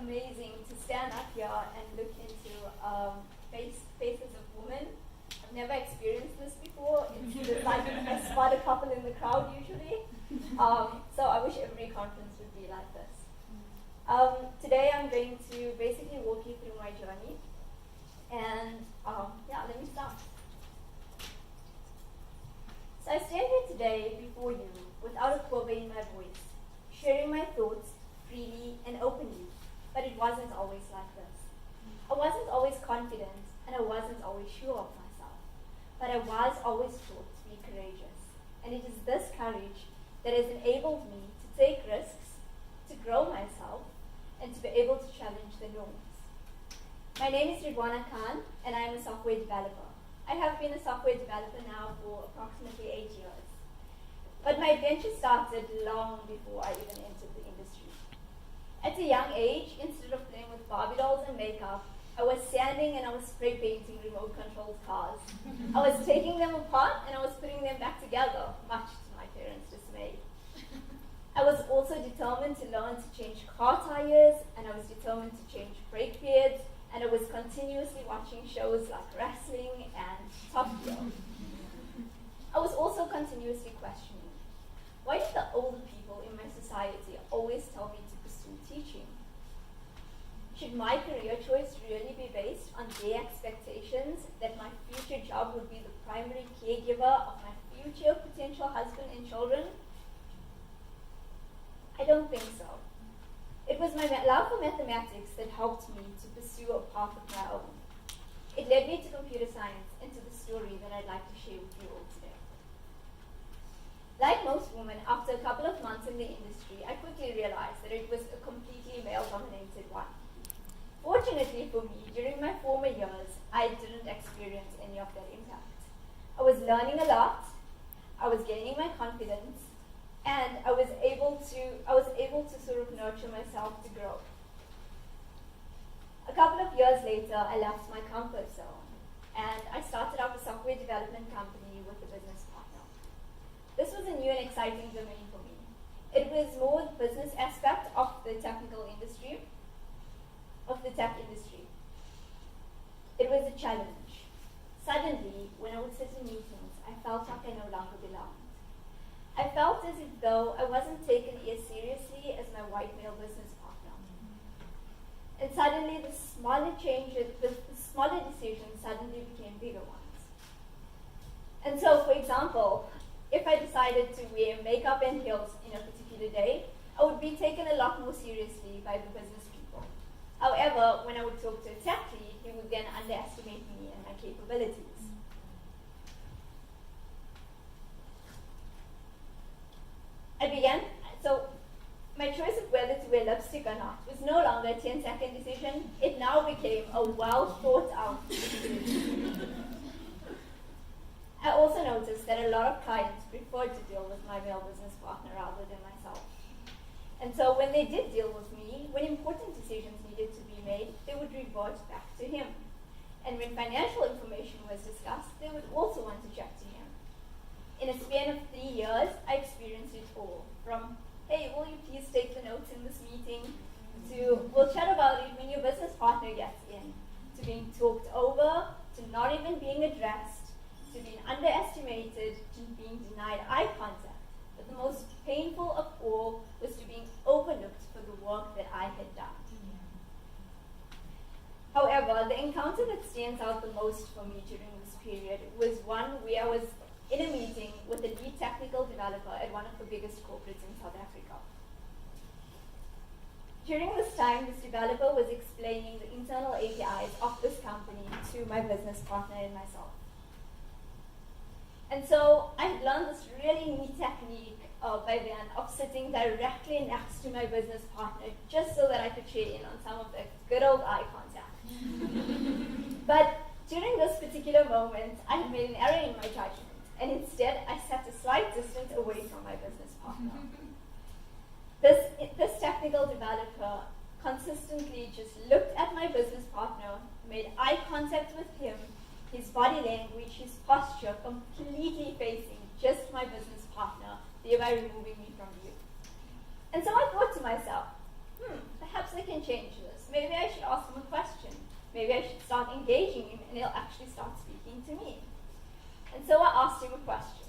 amazing to stand up here and look into faces of women. I've never experienced this before. It's like I spot a couple in the crowd usually. So I wish every conference would be like this. Today I'm going to basically walk you through my journey. And let me start. So I stand here today before you without a quiver in my voice, sharing my thoughts freely and openly, but it wasn't always like this. I wasn't always confident and I wasn't always sure of myself, but I was always taught to be courageous. And it is this courage that has enabled me to take risks, to grow myself, and to be able to challenge the norms. My name is Ridwana Khan and I am a software developer. I have been a software developer now for approximately 8 years. But my adventure started long before I even entered the industry. At a young age, instead of playing with Barbie dolls and makeup, I was sanding and I was spray painting remote-controlled cars. I was taking them apart and I was putting them back together, much to my parents' dismay. I was also determined to learn to change car tires, and I was determined to change brake pads, and I was continuously watching shows like wrestling and Top Gear. I was also continuously questioning, why did the older people in my society always tell me to pursue teaching? Should my career choice really be based on their expectations that my future job would be the primary caregiver of my future potential husband and children? I don't think so. It was my love for mathematics that helped me to pursue a path of my own. It led me to computer science and to the story that I'd like to share with you all today. Like most women, after a couple of months in the industry, I quickly realized that it was a completely male-dominated one. Fortunately for me, during my former years, I didn't experience any of that impact. I was learning a lot, I was gaining my confidence, and I was able to sort of nurture myself to grow. A couple of years later, I left my comfort zone, and I started up a software development company with a business partner. This was a new and exciting domain for me. It was more the business aspect of the technical industry, of the tech industry. It was a challenge. Suddenly, when I would sit in meetings, I felt like I no longer belonged. I felt as if though I wasn't taken as seriously as my white male business partner. And suddenly the smaller decisions suddenly became bigger ones. And so, for example, if I decided to wear makeup and heels in a particular day, I would be taken a lot more seriously by the business people. However, when I would talk to a tech lead, he would then underestimate me and my capabilities. So my choice of whether to wear lipstick or not was no longer a 10-second decision. It now became a well-thought-out decision. I also noticed that a lot of clients preferred to deal with my male business partner rather than myself. And so when they did deal with me, when important decisions needed to be made, they would revert back to him. And when financial information was discussed, they would also want to check to him. In a span of 3 years, I experienced it all. From, hey, will you please take the notes in this meeting, to we'll chat about it when your business partner gets in, to being talked over, to not even being addressed, to being underestimated, to being denied eye contact. But the most painful of all was to being overlooked for the work that I had done. However, the encounter that stands out the most for me during this period was one where I was in a meeting with a lead technical developer at one of the biggest corporates in South Africa. During this time, this developer was explaining the internal APIs of this company to my business partner and myself. And so I had learned this really neat technique by then of sitting directly next to my business partner just so that I could share in on some of the good old eye contact. But during this particular moment, I had made an error in my judgment, and instead I sat a slight distance away from my business partner. This technical developer consistently just looked at my business partner, made eye contact with him, his body language, his posture completely facing just my business partner, thereby removing me from view. And so I thought to myself, perhaps I can change this. maybe I should ask him a question. Maybe I should start engaging him and he'll actually start speaking to me. And so I asked him a question.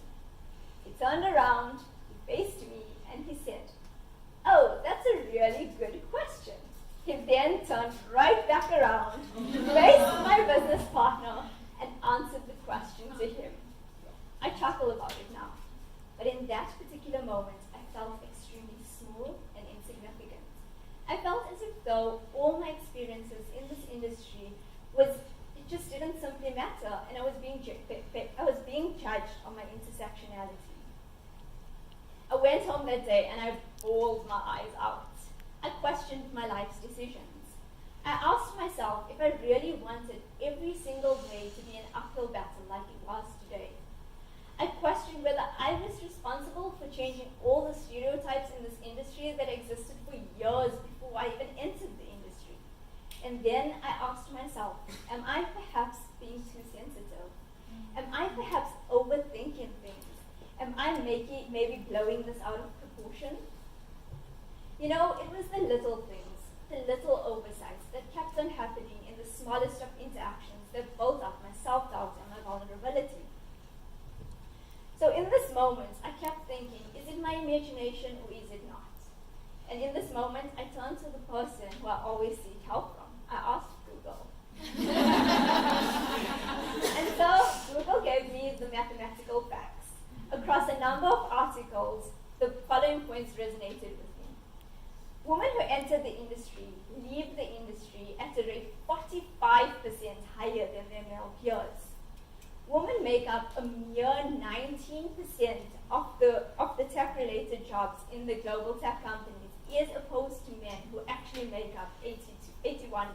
He turned around, he faced me, and he said, "Oh, that's a really good question." He then turned right back around, faced my business partner, and answered the question to him. I chuckle about it now, but in that particular moment, I felt extremely small and insignificant. I felt as if though all my experiences in this industry it just didn't simply matter, and I was being judged on my intersectionality. I went home that day and I bawled my eyes out. I questioned my life's decisions. I asked myself if I really wanted every single day to be an uphill battle like it was today. I questioned whether I was responsible for changing all the stereotypes in this industry that existed for years before I even entered the industry. And then I asked myself, am I perhaps being too sensitive? Am I perhaps overthinking things? Am I maybe blowing this out of proportion? You know, it was the little things, the little oversights that kept on happening in the smallest of interactions that built up my self-doubt and my vulnerability. So in this moment, I kept thinking, is it my imagination or is it not? And in this moment, I turned to the person who I always seek help from. I asked Google. And so Google gave me the mathematical facts. Across a number of articles, the following points resonated with me. Women who enter the industry leave the industry at a rate 45% higher than their male peers. Women make up a mere 19% of the tech-related jobs in the global tech companies, as opposed to men who actually make up 81%.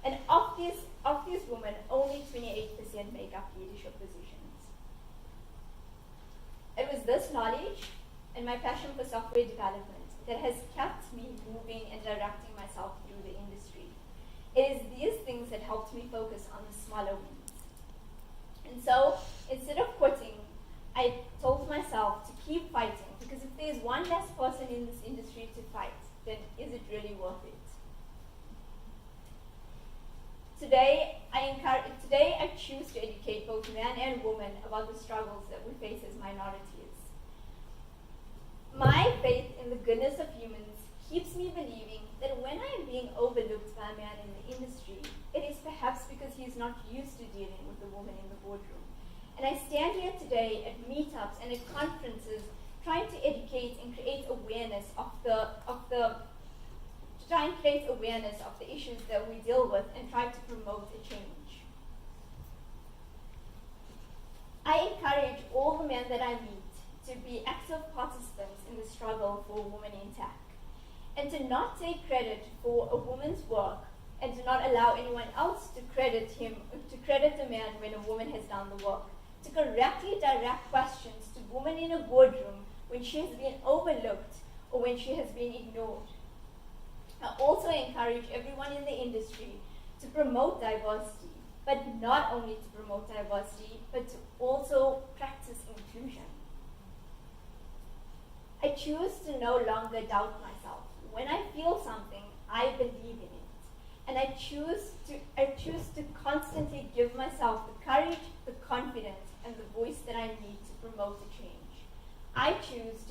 And of these women, only 28% make up leadership positions. It was this knowledge and my passion for software development that has kept me moving and directing myself through the industry. It is these things that helped me focus on the smaller wins. And so, instead of quitting, I told myself to keep fighting, because if there's one less person in this industry to fight, then is it really worth it? Today, I choose to educate both men and women about the struggles that we face as minorities. My faith in the goodness of humans keeps me believing that when I am being overlooked by a man in the industry, it is perhaps because he is not used to dealing with a woman in the boardroom. And I stand here today at meetups and at conferences trying to educate and create awareness of the issues that we deal with and try to promote a change. I encourage all the men that I meet to be active participants in the struggle for women in tech, and to not take credit for a woman's work, and to not allow anyone else to credit a man when a woman has done the work, to correctly direct questions to women in a boardroom when she has been overlooked or when she has been ignored. I also encourage everyone in the industry to promote diversity, but not only to promote diversity, but to also practice inclusion. I choose to no longer doubt myself. When I feel something, I believe in it. And I choose to constantly give myself the courage, the confidence, and the voice that I need to promote a change. I choose